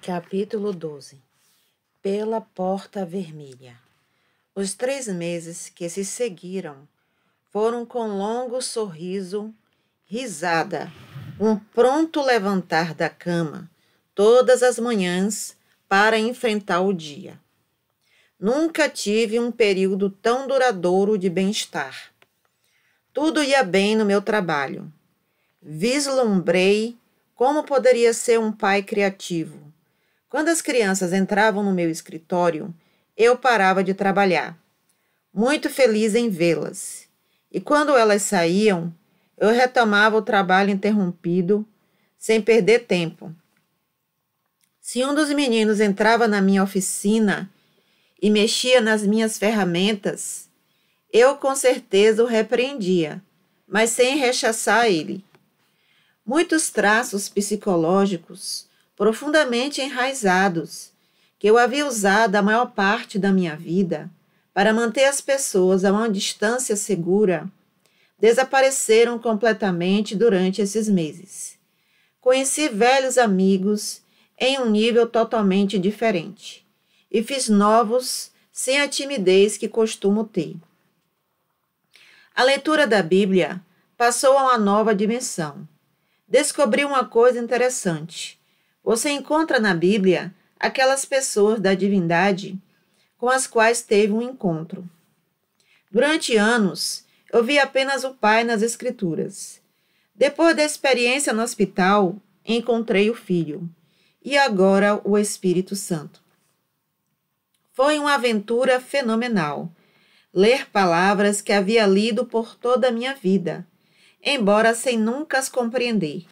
Capítulo 12. Pela Porta Vermelha. Os 3 meses que se seguiram foram com longo sorriso, risada, um pronto levantar da cama, todas as manhãs, para enfrentar o dia. Nunca tive um período tão duradouro de bem-estar. Tudo ia bem no meu trabalho. Vislumbrei como poderia ser um pai criativo. Quando as crianças entravam no meu escritório, eu parava de trabalhar, muito feliz em vê-las. E quando elas saíam, eu retomava o trabalho interrompido, sem perder tempo. Se um dos meninos entrava na minha oficina e mexia nas minhas ferramentas, eu com certeza o repreendia, mas sem rechaçar ele. Muitos traços psicológicos profundamente enraizados, que eu havia usado a maior parte da minha vida para manter as pessoas a uma distância segura, desapareceram completamente durante esses meses. Conheci velhos amigos em um nível totalmente diferente e fiz novos sem a timidez que costumo ter. A leitura da Bíblia passou a uma nova dimensão. Descobri uma coisa interessante. Você encontra na Bíblia aquelas pessoas da divindade com as quais teve um encontro. Durante anos, eu vi apenas o Pai nas Escrituras. Depois da experiência no hospital, encontrei o Filho e agora o Espírito Santo. Foi uma aventura fenomenal. Ler palavras que havia lido por toda a minha vida, embora sem nunca as compreender.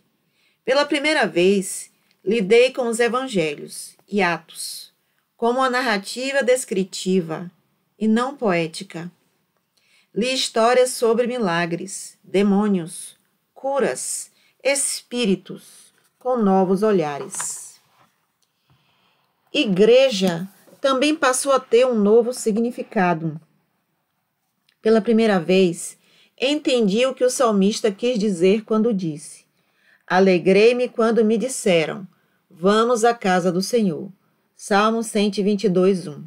Pela primeira vez, lidei com os evangelhos e Atos, como uma narrativa descritiva e não poética. Li histórias sobre milagres, demônios, curas, espíritos, com novos olhares. Igreja também passou a ter um novo significado. Pela primeira vez, entendi o que o salmista quis dizer quando disse: Alegrei-me quando me disseram, vamos à casa do Senhor. Salmo 122, 1.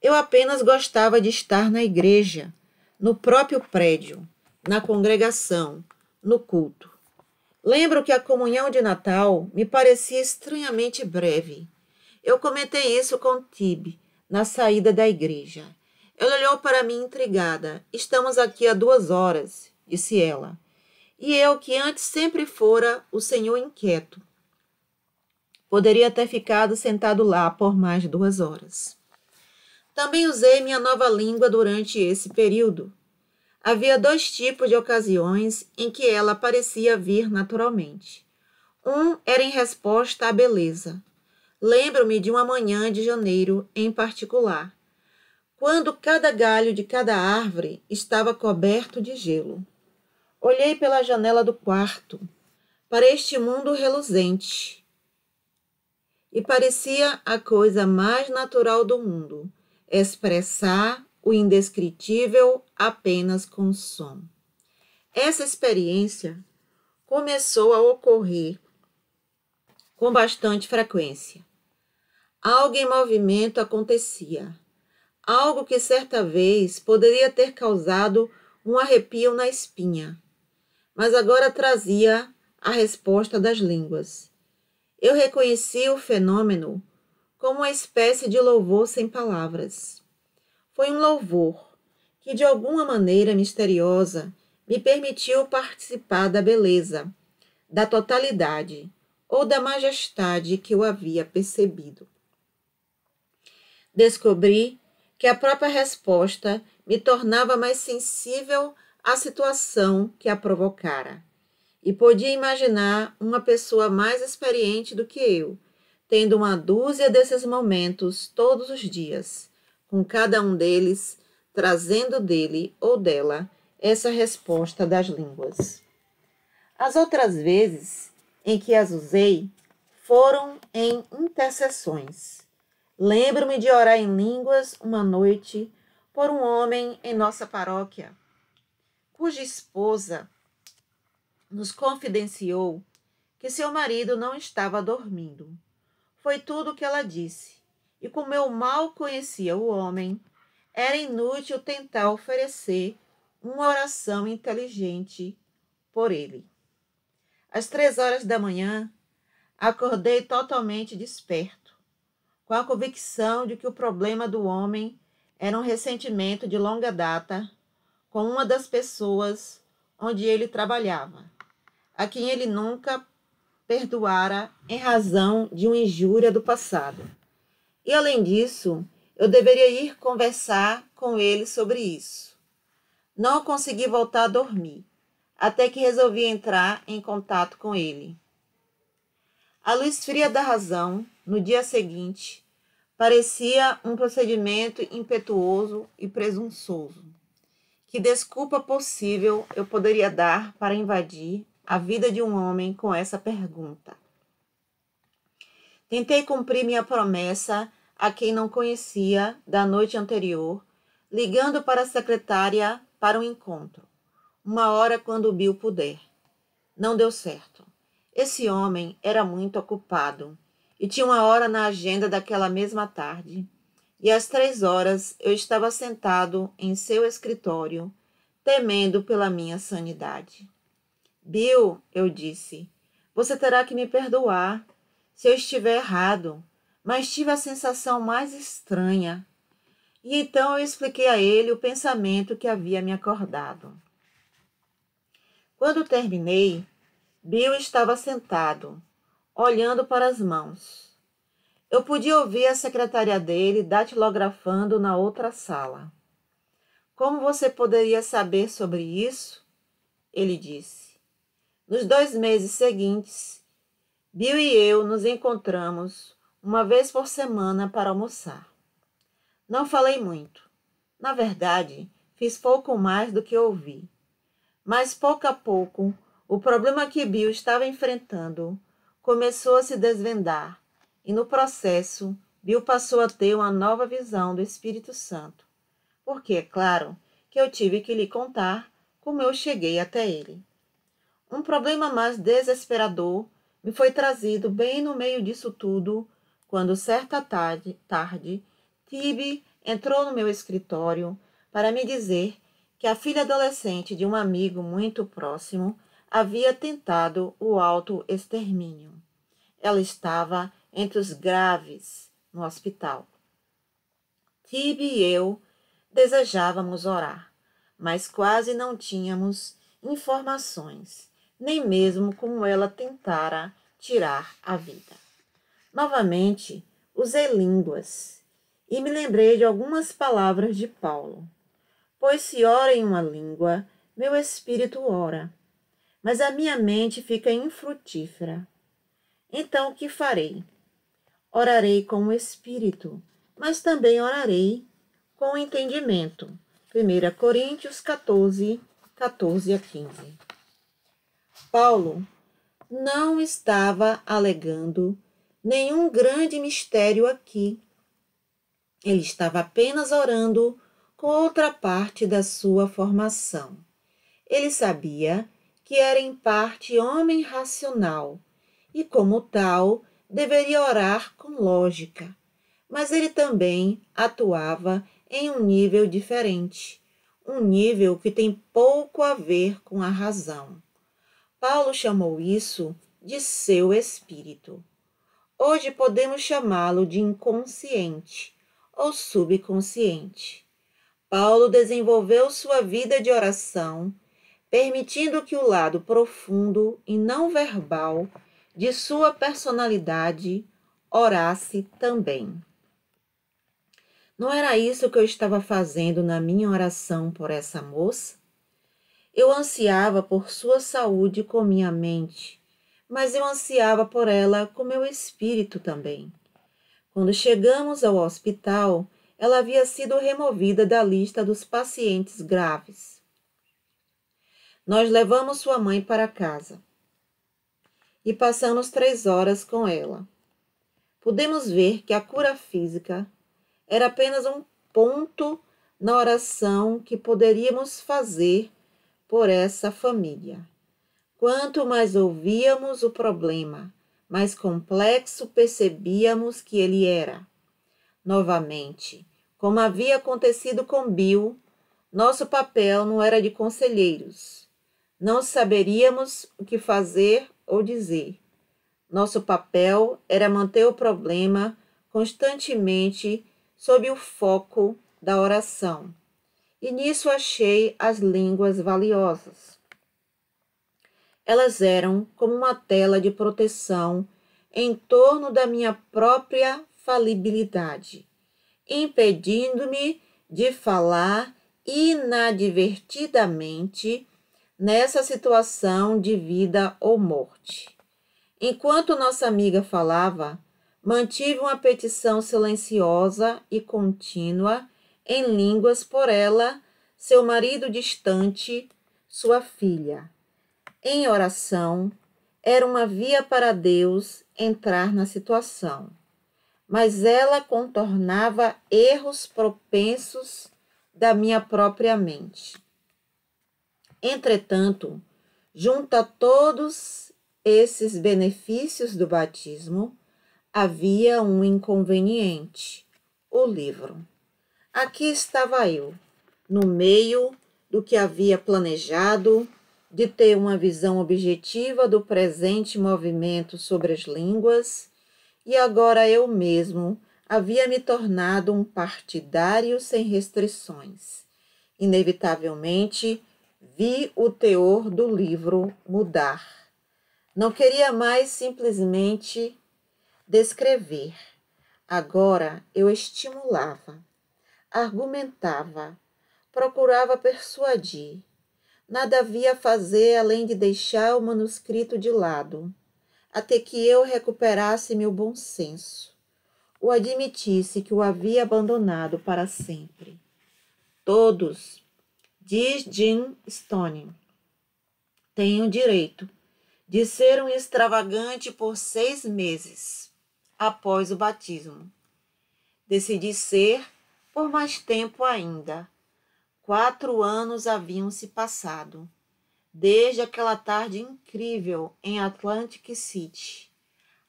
Eu apenas gostava de estar na igreja, no próprio prédio, na congregação, no culto. Lembro que a comunhão de Natal me parecia estranhamente breve. Eu comentei isso com Tibe, na saída da igreja. Ela olhou para mim intrigada. Estamos aqui há 2 horas, disse ela. E eu, que antes sempre fora o senhor inquieto, poderia ter ficado sentado lá por mais de 2 horas. Também usei minha nova língua durante esse período. Havia 2 tipos de ocasiões em que ela parecia vir naturalmente. Um era em resposta à beleza. Lembro-me de uma manhã de janeiro em particular, quando cada galho de cada árvore estava coberto de gelo. Olhei pela janela do quarto, para este mundo reluzente, e parecia a coisa mais natural do mundo, expressar o indescritível apenas com som. Essa experiência começou a ocorrer com bastante frequência. Algo em movimento acontecia, algo que certa vez poderia ter causado um arrepio na espinha, mas agora trazia a resposta das línguas. Eu reconheci o fenômeno como uma espécie de louvor sem palavras. Foi um louvor que, de alguma maneira misteriosa, me permitiu participar da beleza, da totalidade ou da majestade que eu havia percebido. Descobri que a própria resposta me tornava mais sensível à situação que a provocara, e podia imaginar uma pessoa mais experiente do que eu, tendo uma dúzia desses momentos todos os dias, com cada um deles trazendo dele ou dela essa resposta das línguas. As outras vezes em que as usei foram em intercessões. Lembro-me de orar em línguas uma noite por um homem em nossa paróquia, cuja esposa nos confidenciou que seu marido não estava dormindo. Foi tudo o que ela disse. E como eu mal conhecia o homem, era inútil tentar oferecer uma oração inteligente por ele. Às 3 horas da manhã, acordei totalmente desperto, com a convicção de que o problema do homem era um ressentimento de longa data com uma das pessoas onde ele trabalhava, a quem ele nunca perdoara em razão de uma injúria do passado. E, além disso, eu deveria ir conversar com ele sobre isso. Não consegui voltar a dormir, até que resolvi entrar em contato com ele. A luz fria da razão, no dia seguinte, parecia um procedimento impetuoso e presunçoso. Que desculpa possível eu poderia dar para invadir a vida de um homem com essa pergunta? Tentei cumprir minha promessa a quem não conhecia da noite anterior, ligando para a secretária para um encontro, uma hora quando Bill puder. Não deu certo. Esse homem era muito ocupado e tinha uma hora na agenda daquela mesma tarde, e às 3 horas eu estava sentado em seu escritório, temendo pela minha sanidade. Bill, eu disse, você terá que me perdoar se eu estiver errado, mas tive a sensação mais estranha. E então eu expliquei a ele o pensamento que havia me acordado. Quando terminei, Bill estava sentado, olhando para as mãos. Eu podia ouvir a secretária dele datilografando na outra sala. Como você poderia saber sobre isso? Ele disse. Nos 2 meses seguintes, Bill e eu nos encontramos uma vez por semana para almoçar. Não falei muito. Na verdade, fiz pouco mais do que ouvi. Mas, pouco a pouco, o problema que Bill estava enfrentando começou a se desvendar, e no processo, Bill passou a ter uma nova visão do Espírito Santo, porque é claro que eu tive que lhe contar como eu cheguei até ele. Um problema mais desesperador me foi trazido bem no meio disso tudo, quando certa tarde, Tibi entrou no meu escritório para me dizer que a filha adolescente de um amigo muito próximo havia tentado o autoextermínio. Ela estava entre os graves no hospital. Tibi e eu desejávamos orar, mas quase não tínhamos informações, nem mesmo como ela tentara tirar a vida. Novamente, usei línguas e me lembrei de algumas palavras de Paulo. Pois se ora em uma língua, meu espírito ora, mas a minha mente fica infrutífera. Então o que farei? Orarei com o espírito, mas também orarei com o entendimento. 1 Coríntios 14, 14 a 15. Paulo não estava alegando nenhum grande mistério aqui. Ele estava apenas orando com outra parte da sua formação. Ele sabia que era em parte homem racional e, como tal, deveria orar com lógica, mas ele também atuava em um nível diferente, um nível que tem pouco a ver com a razão. Paulo chamou isso de seu espírito. Hoje podemos chamá-lo de inconsciente ou subconsciente. Paulo desenvolveu sua vida de oração, permitindo que o lado profundo e não verbal de sua personalidade orasse também. Não era isso que eu estava fazendo na minha oração por essa moça? Eu ansiava por sua saúde com minha mente, mas eu ansiava por ela com meu espírito também. Quando chegamos ao hospital, ela havia sido removida da lista dos pacientes graves. Nós levamos sua mãe para casa e passamos 3 horas com ela. Pudemos ver que a cura física era apenas um ponto na oração que poderíamos fazer por essa família. Quanto mais ouvíamos o problema, mais complexo percebíamos que ele era. Novamente, como havia acontecido com Bill, nosso papel não era de conselheiros. Não saberíamos o que fazer ou dizer. Nosso papel era manter o problema constantemente sob o foco da oração. E nisso achei as línguas valiosas. Elas eram como uma tela de proteção em torno da minha própria falibilidade, impedindo-me de falar inadvertidamente nessa situação de vida ou morte. Enquanto nossa amiga falava, mantive uma petição silenciosa e contínua em línguas por ela, seu marido distante, sua filha. Em oração, era uma via para Deus entrar na situação, mas ela contornava erros propensos da minha própria mente. Entretanto, junto a todos esses benefícios do batismo, havia um inconveniente: o livro. Aqui estava eu, no meio do que havia planejado, de ter uma visão objetiva do presente movimento sobre as línguas, e agora eu mesmo havia me tornado um partidário sem restrições. Inevitavelmente, vi o teor do livro mudar. Não queria mais simplesmente descrever. Agora eu estimulava, argumentava, procurava persuadir. Nada havia a fazer além de deixar o manuscrito de lado, até que eu recuperasse meu bom senso, ou admitisse que o havia abandonado para sempre. Todos, diz Jim Stone, têm o direito de ser um extravagante por 6 meses após o batismo. Decidi ser por mais tempo ainda. 4 anos haviam se passado, desde aquela tarde incrível em Atlantic City.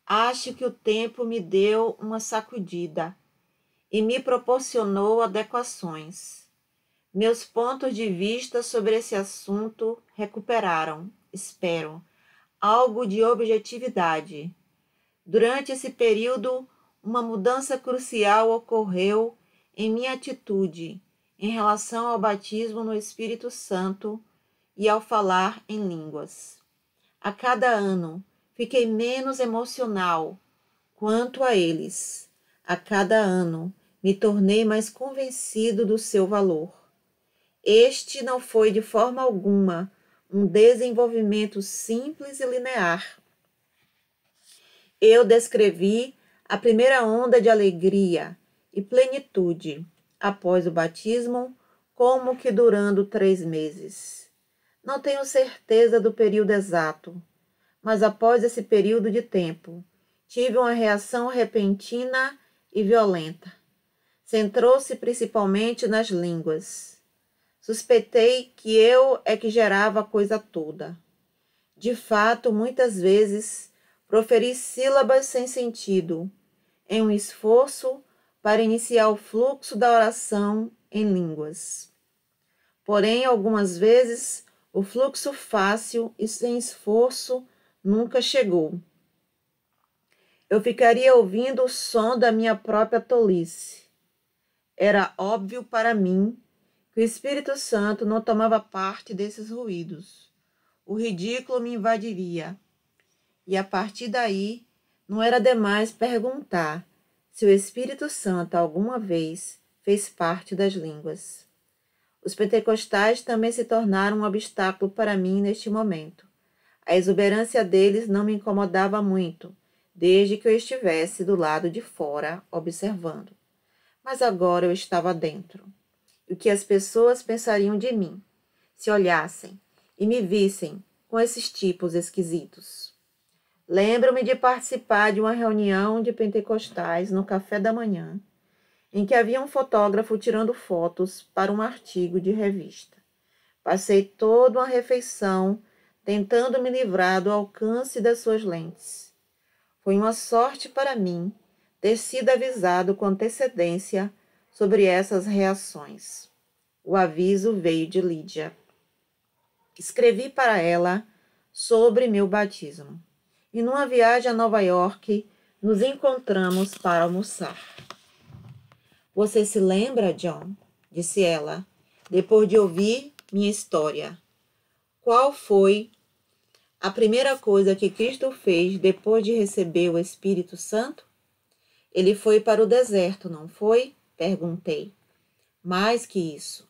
Acho que o tempo me deu uma sacudida e me proporcionou adequações. Meus pontos de vista sobre esse assunto recuperaram, espero, algo de objetividade. Durante esse período, uma mudança crucial ocorreu em minha atitude em relação ao batismo no Espírito Santo e ao falar em línguas. A cada ano, fiquei menos emocional quanto a eles. A cada ano, me tornei mais convencido do seu valor. Este não foi de forma alguma um desenvolvimento simples e linear. Eu descrevi a primeira onda de alegria e plenitude após o batismo como que durando 3 meses. Não tenho certeza do período exato, mas após esse período de tempo, tive uma reação repentina e violenta. Centrou-se principalmente nas línguas. Suspeitei que eu é que gerava a coisa toda. De fato, muitas vezes, proferi sílabas sem sentido, em um esforço para iniciar o fluxo da oração em línguas. Porém, algumas vezes, o fluxo fácil e sem esforço nunca chegou. Eu ficaria ouvindo o som da minha própria tolice. Era óbvio para mim que o Espírito Santo não tomava parte desses ruídos. O ridículo me invadiria. E a partir daí, não era demais perguntar se o Espírito Santo alguma vez fez parte das línguas. Os pentecostais também se tornaram um obstáculo para mim neste momento. A exuberância deles não me incomodava muito, desde que eu estivesse do lado de fora, observando. Mas agora eu estava dentro. E o que as pessoas pensariam de mim, se olhassem e me vissem com esses tipos esquisitos? Lembro-me de participar de uma reunião de pentecostais no café da manhã, em que havia um fotógrafo tirando fotos para um artigo de revista. Passei toda uma refeição tentando me livrar do alcance das suas lentes. Foi uma sorte para mim ter sido avisado com antecedência sobre essas reações. O aviso veio de Lídia. Escrevi para ela sobre meu batismo. E numa viagem a Nova York, nos encontramos para almoçar. Você se lembra, John? Disse ela, depois de ouvir minha história. Qual foi a primeira coisa que Cristo fez depois de receber o Espírito Santo? Ele foi para o deserto, não foi? Perguntei. Mais que isso.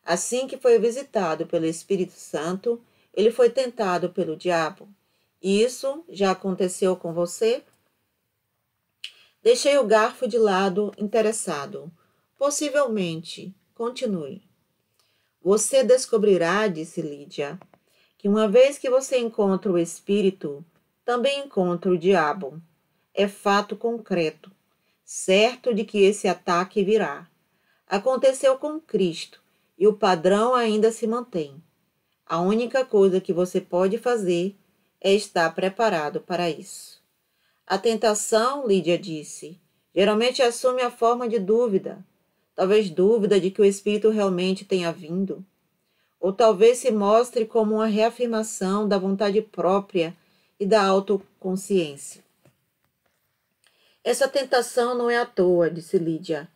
Assim que foi visitado pelo Espírito Santo, ele foi tentado pelo diabo. Isso já aconteceu com você? Deixei o garfo de lado, interessado. Possivelmente. Continue. Você descobrirá, disse Lídia, que uma vez que você encontra o Espírito, também encontra o diabo. É fato concreto, certo de que esse ataque virá. Aconteceu com Cristo e o padrão ainda se mantém. A única coisa que você pode fazer é estar preparado para isso. A tentação, Lídia disse, geralmente assume a forma de dúvida. Talvez dúvida de que o Espírito realmente tenha vindo. Ou talvez se mostre como uma reafirmação da vontade própria e da autoconsciência. Essa tentação não é à toa, disse Lídia.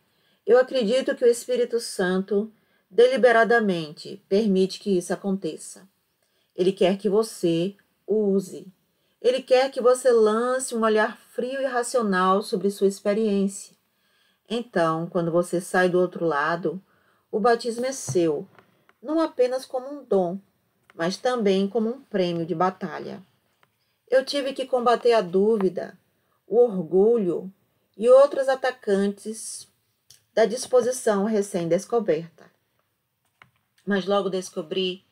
Eu acredito que o Espírito Santo deliberadamente permite que isso aconteça. Ele quer que você o use. Ele quer que você lance um olhar frio e racional sobre sua experiência. Então, quando você sai do outro lado, o batismo é seu, não apenas como um dom, mas também como um prêmio de batalha. Eu tive que combater a dúvida, o orgulho e outros atacantes da disposição recém-descoberta. Mas logo descobri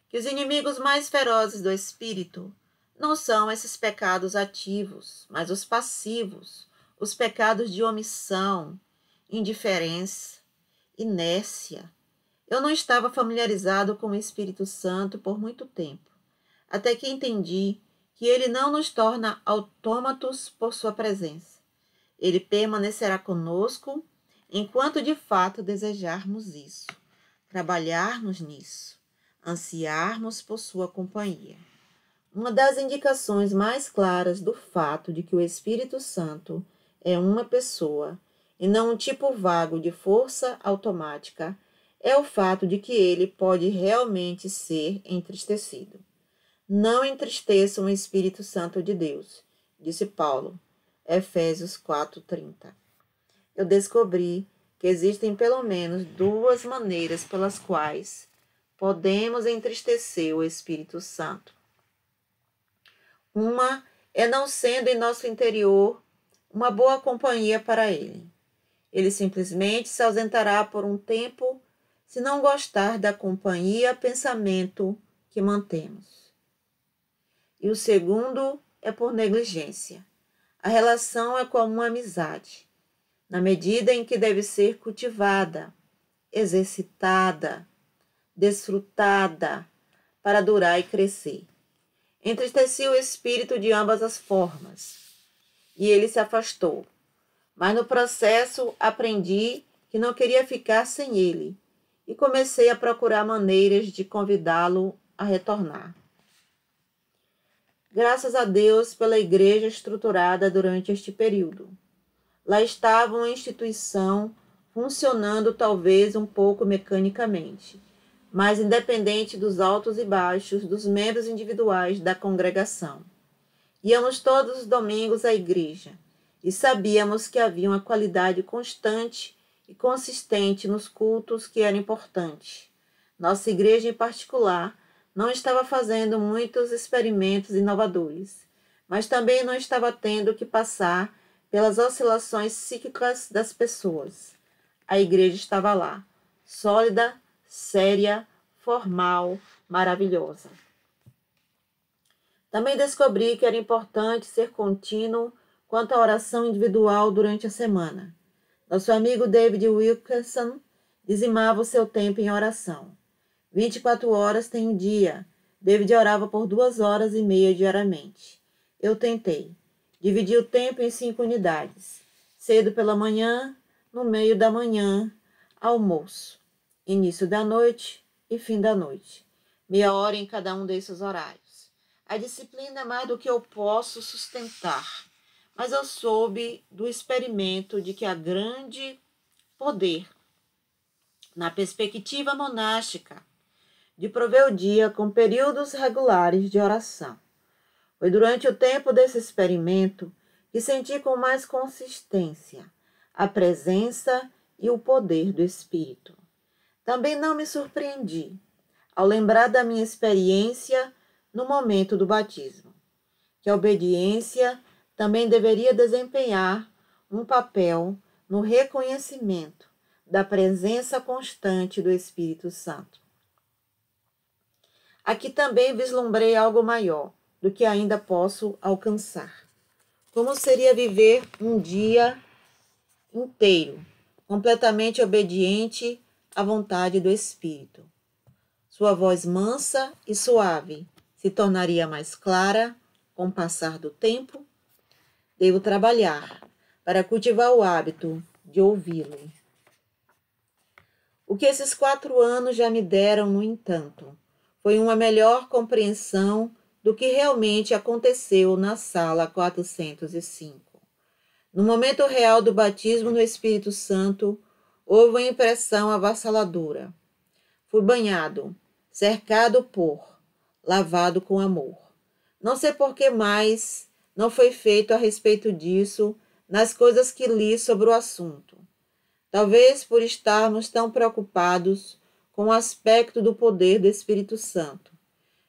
que os inimigos mais ferozes do espírito não são esses pecados ativos, mas os passivos, os pecados de omissão, indiferença, inércia. Eu não estava familiarizado com o Espírito Santo por muito tempo, até que entendi que ele não nos torna autômatos por sua presença. Ele permanecerá conosco enquanto de fato desejarmos isso, trabalharmos nisso, ansiarmos por sua companhia. Uma das indicações mais claras do fato de que o Espírito Santo é uma pessoa e não um tipo vago de força automática é o fato de que ele pode realmente ser entristecido. Não entristeçam o Espírito Santo de Deus, disse Paulo, Efésios 4:30. Eu descobri que existem pelo menos duas maneiras pelas quais podemos entristecer o Espírito Santo. Uma é não sendo em nosso interior uma boa companhia para ele. Ele simplesmente se ausentará por um tempo se não gostar da companhia pensamento que mantemos. E o segundo é por negligência. A relação é como uma amizade, na medida em que deve ser cultivada, exercitada, desfrutada, para durar e crescer. Entristeci o espírito de ambas as formas, e ele se afastou. Mas no processo aprendi que não queria ficar sem ele, e comecei a procurar maneiras de convidá-lo a retornar. Graças a Deus pela igreja estruturada durante este período. Lá estava uma instituição funcionando talvez um pouco mecanicamente, mas independente dos altos e baixos dos membros individuais da congregação. Íamos todos os domingos à igreja e sabíamos que havia uma qualidade constante e consistente nos cultos que era importante. Nossa igreja em particular não estava fazendo muitos experimentos inovadores, mas também não estava tendo que passar pelas oscilações psíquicas das pessoas. A igreja estava lá, sólida, séria, formal, maravilhosa. Também descobri que era importante ser contínuo quanto à oração individual durante a semana. Nosso amigo David Wilkerson dizimava o seu tempo em oração. 24 horas tem um dia. David orava por 2 horas e meia diariamente. Eu tentei. Dividi o tempo em 5 unidades. Cedo pela manhã, no meio da manhã, almoço, início da noite e fim da noite. Meia hora em cada um desses horários. A disciplina é mais do que eu posso sustentar, mas eu soube do experimento de que há grande poder na perspectiva monástica de prover o dia com períodos regulares de oração. Foi durante o tempo desse experimento que senti com mais consistência a presença e o poder do Espírito. Também não me surpreendi ao lembrar da minha experiência no momento do batismo, que a obediência também deveria desempenhar um papel no reconhecimento da presença constante do Espírito Santo. Aqui também vislumbrei algo maior do que ainda posso alcançar. Como seria viver um dia inteiro, completamente obediente à vontade do Espírito? Sua voz mansa e suave se tornaria mais clara com o passar do tempo? Devo trabalhar para cultivar o hábito de ouvi-lo. O que esses 4 anos já me deram, no entanto, foi uma melhor compreensão do que realmente aconteceu na sala 405. No momento real do batismo no Espírito Santo, houve uma impressão avassaladora. Fui banhado, cercado por, lavado com amor. Não sei por que mais não foi feito a respeito disso nas coisas que li sobre o assunto. Talvez por estarmos tão preocupados com o aspecto do poder do Espírito Santo.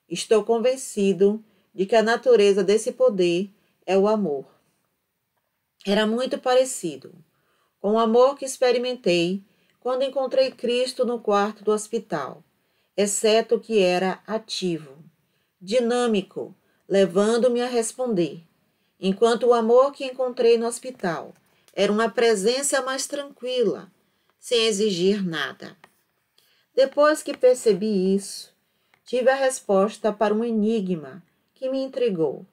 Estou convencido de que a natureza desse poder é o amor. Era muito parecido com o amor que experimentei quando encontrei Cristo no quarto do hospital, exceto que era ativo, dinâmico, levando-me a responder, enquanto o amor que encontrei no hospital era uma presença mais tranquila, sem exigir nada. Depois que percebi isso, tive a resposta para um enigma que me intrigou.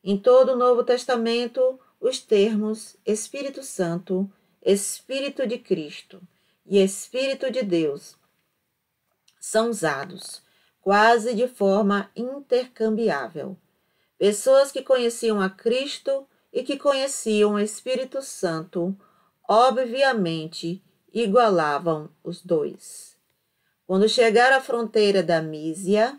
Em todo o Novo Testamento, os termos Espírito Santo, Espírito de Cristo e Espírito de Deus são usados quase de forma intercambiável. Pessoas que conheciam a Cristo e que conheciam o Espírito Santo, obviamente, igualavam os dois. Quando chegar à fronteira da Mísia,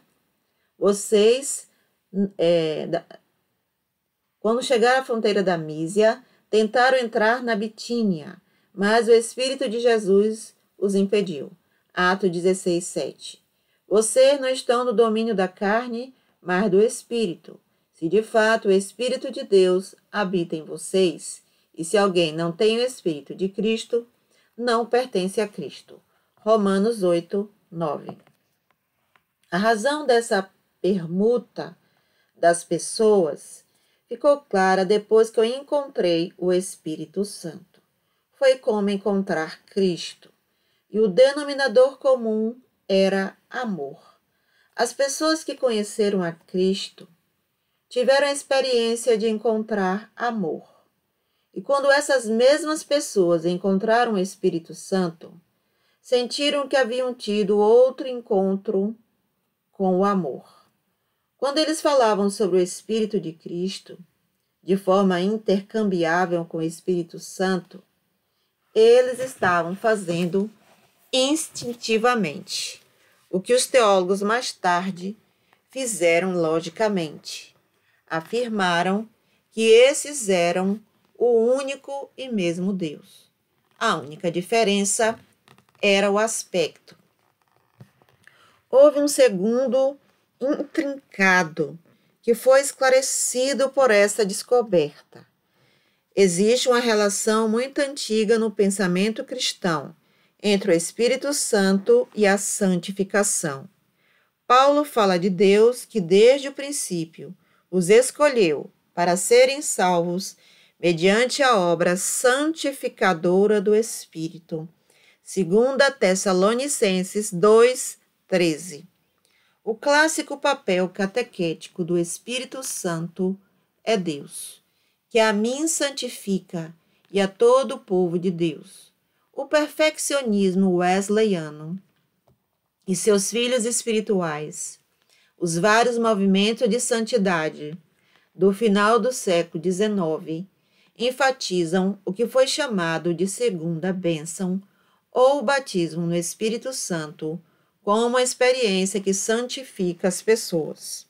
tentaram entrar na Bitínia, mas o Espírito de Jesus os impediu. Atos 16, 7. Vocês não estão no domínio da carne, mas do Espírito. Se de fato o Espírito de Deus habita em vocês, e se alguém não tem o Espírito de Cristo, não pertence a Cristo. Romanos 8, 9. A razão dessa permuta das pessoas ficou clara depois que eu encontrei o Espírito Santo. Foi como encontrar Cristo, e o denominador comum era amor. As pessoas que conheceram a Cristo tiveram a experiência de encontrar amor. E quando essas mesmas pessoas encontraram o Espírito Santo, sentiram que haviam tido outro encontro com o amor. Quando eles falavam sobre o Espírito de Cristo, de forma intercambiável com o Espírito Santo, eles estavam fazendo instintivamente o que os teólogos mais tarde fizeram logicamente. Afirmaram que esses eram o único e mesmo Deus. A única diferença era o aspecto. Houve um segundo intrincado que foi esclarecido por essa descoberta. Existe uma relação muito antiga no pensamento cristão entre o Espírito Santo e a santificação. Paulo fala de Deus que desde o princípio os escolheu para serem salvos mediante a obra santificadora do Espírito. 2 Tessalonicenses 2:13. O clássico papel catequético do Espírito Santo é Deus, que a mim santifica e a todo o povo de Deus. O perfeccionismo wesleyano e seus filhos espirituais, os vários movimentos de santidade do final do século XIX, enfatizam o que foi chamado de segunda bênção ou batismo no Espírito Santo como uma experiência que santifica as pessoas.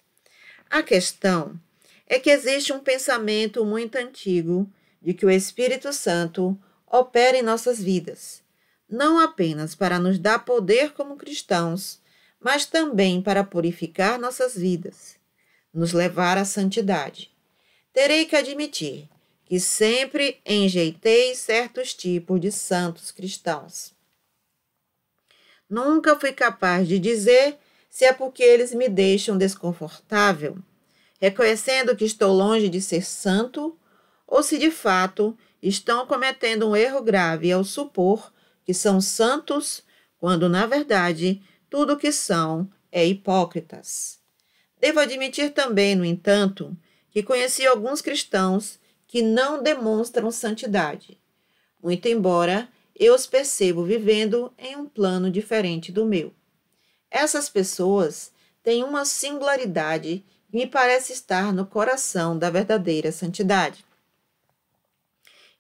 A questão é que existe um pensamento muito antigo de que o Espírito Santo opera em nossas vidas, não apenas para nos dar poder como cristãos, mas também para purificar nossas vidas, nos levar à santidade. Terei que admitir que sempre enjeitei certos tipos de santos cristãos. Nunca fui capaz de dizer se é porque eles me deixam desconfortável, reconhecendo que estou longe de ser santo, ou se de fato estão cometendo um erro grave ao supor que são santos, quando na verdade tudo o que são é hipócritas. Devo admitir também, no entanto, que conheci alguns cristãos que não demonstram santidade, muito embora eu os percebo vivendo em um plano diferente do meu. Essas pessoas têm uma singularidade que me parece estar no coração da verdadeira santidade.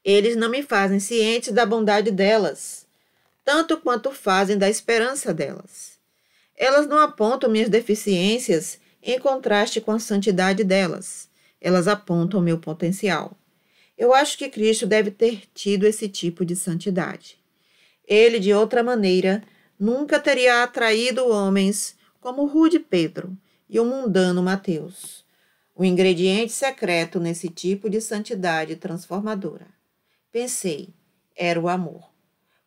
Eles não me fazem ciente da bondade delas, tanto quanto fazem da esperança delas. Elas não apontam minhas deficiências em contraste com a santidade delas. Elas apontam meu potencial. Eu acho que Cristo deve ter tido esse tipo de santidade. Ele, de outra maneira, nunca teria atraído homens como o rude Pedro e o mundano Mateus. O ingrediente secreto nesse tipo de santidade transformadora. Pensei, era o amor.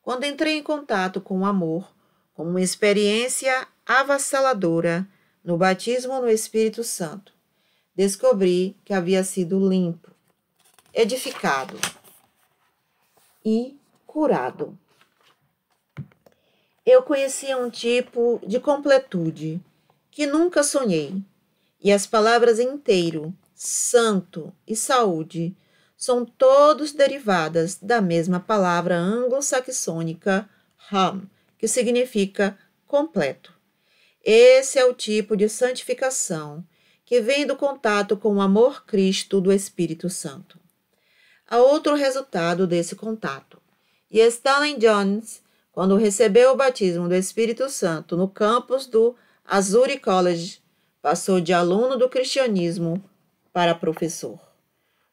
Quando entrei em contato com o amor, como uma experiência avassaladora no batismo no Espírito Santo, descobri que havia sido limpo, edificado e curado. Eu conhecia um tipo de completude que nunca sonhei, e as palavras inteiro, santo e saúde são todos derivadas da mesma palavra anglo-saxônica ham, que significa completo. Esse é o tipo de santificação que vem do contato com o amor Cristo do Espírito Santo. Há outro resultado desse contato. E Stanley Jones, quando recebeu o batismo do Espírito Santo no campus do Azuri College, passou de aluno do cristianismo para professor.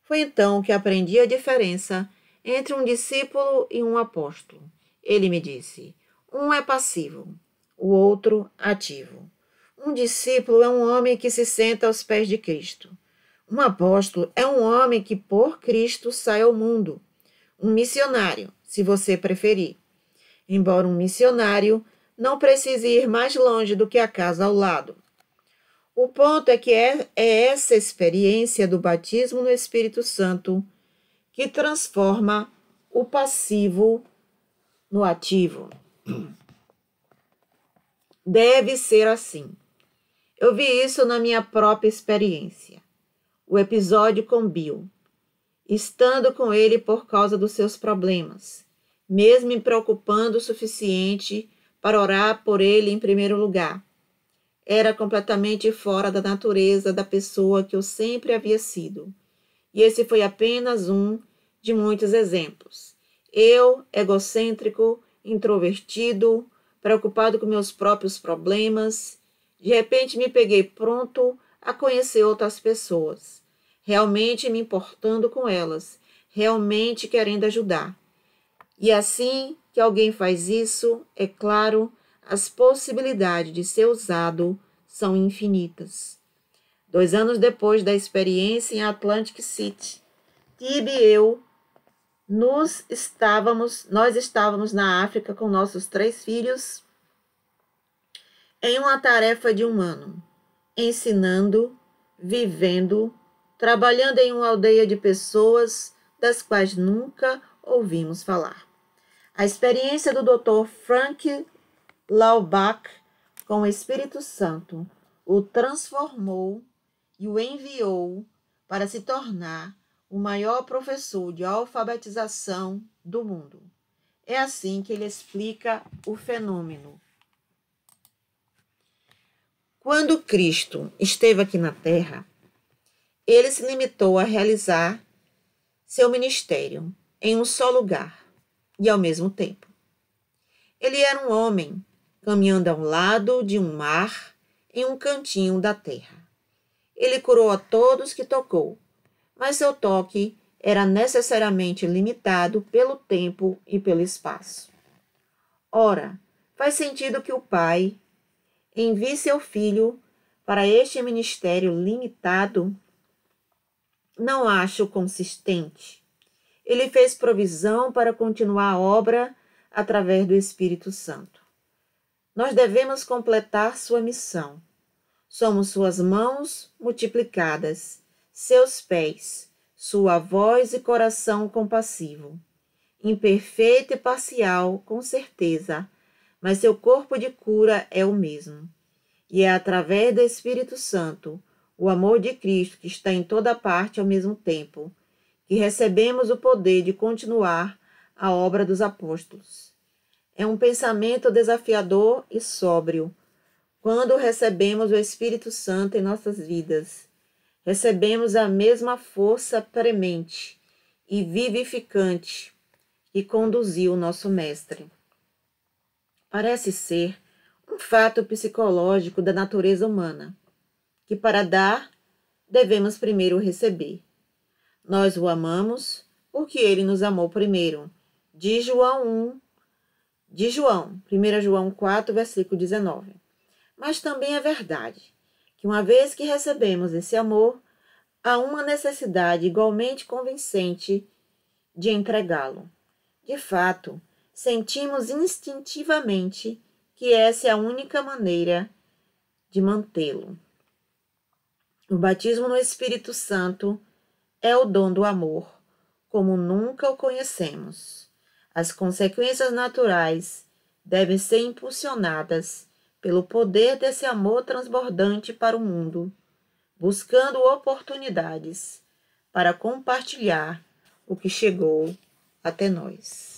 Foi então que aprendi a diferença entre um discípulo e um apóstolo. Ele me disse, um é passivo, o outro ativo. Um discípulo é um homem que se senta aos pés de Cristo. Um apóstolo é um homem que por Cristo sai ao mundo. Um missionário, se você preferir. Embora um missionário não precise ir mais longe do que a casa ao lado. O ponto é que é essa experiência do batismo no Espírito Santo que transforma o passivo no ativo. Deve ser assim. Eu vi isso na minha própria experiência. O episódio com Bill. Estando com ele por causa dos seus problemas, mesmo me preocupando o suficiente para orar por ele em primeiro lugar. Era completamente fora da natureza da pessoa que eu sempre havia sido. E esse foi apenas um de muitos exemplos. Eu, egocêntrico, introvertido, preocupado com meus próprios problemas, de repente me peguei pronto a conhecer outras pessoas, realmente me importando com elas, realmente querendo ajudar. E assim que alguém faz isso, é claro, as possibilidades de ser usado são infinitas. 2 anos depois da experiência em Atlantic City, Tibi e eu, nós estávamos na África com nossos 3 filhos em uma tarefa de 1 ano, ensinando, vivendo, trabalhando em uma aldeia de pessoas das quais nunca ouvimos falar. A experiência do Dr. Frank Laubach com o Espírito Santo o transformou e o enviou para se tornar o maior professor de alfabetização do mundo. É assim que ele explica o fenômeno. Quando Cristo esteve aqui na Terra, ele se limitou a realizar seu ministério em um só lugar e ao mesmo tempo. Ele era um homem caminhando ao lado de um mar em um cantinho da terra. Ele curou a todos que tocou, mas seu toque era necessariamente limitado pelo tempo e pelo espaço. Ora, faz sentido que o Pai envie seu Filho para este ministério limitado? Não acho consistente. Ele fez provisão para continuar a obra através do Espírito Santo. Nós devemos completar sua missão. Somos suas mãos multiplicadas, seus pés, sua voz e coração compassivo. Imperfeito e parcial, com certeza, mas seu corpo de cura é o mesmo. E é através do Espírito Santo, o amor de Cristo que está em toda parte ao mesmo tempo, que recebemos o poder de continuar a obra dos apóstolos. É um pensamento desafiador e sóbrio. Quando recebemos o Espírito Santo em nossas vidas, recebemos a mesma força premente e vivificante que conduziu o nosso Mestre. Parece ser um fato psicológico da natureza humana, que para dar, devemos primeiro receber. Nós o amamos porque ele nos amou primeiro. De João 1 João 4, versículo 19. Mas também é verdade que uma vez que recebemos esse amor, há uma necessidade igualmente convincente de entregá-lo. De fato, sentimos instintivamente que essa é a única maneira de mantê-lo. O batismo no Espírito Santo é o dom do amor, como nunca o conhecemos. As consequências naturais devem ser impulsionadas pelo poder desse amor transbordante para o mundo, buscando oportunidades para compartilhar o que chegou até nós.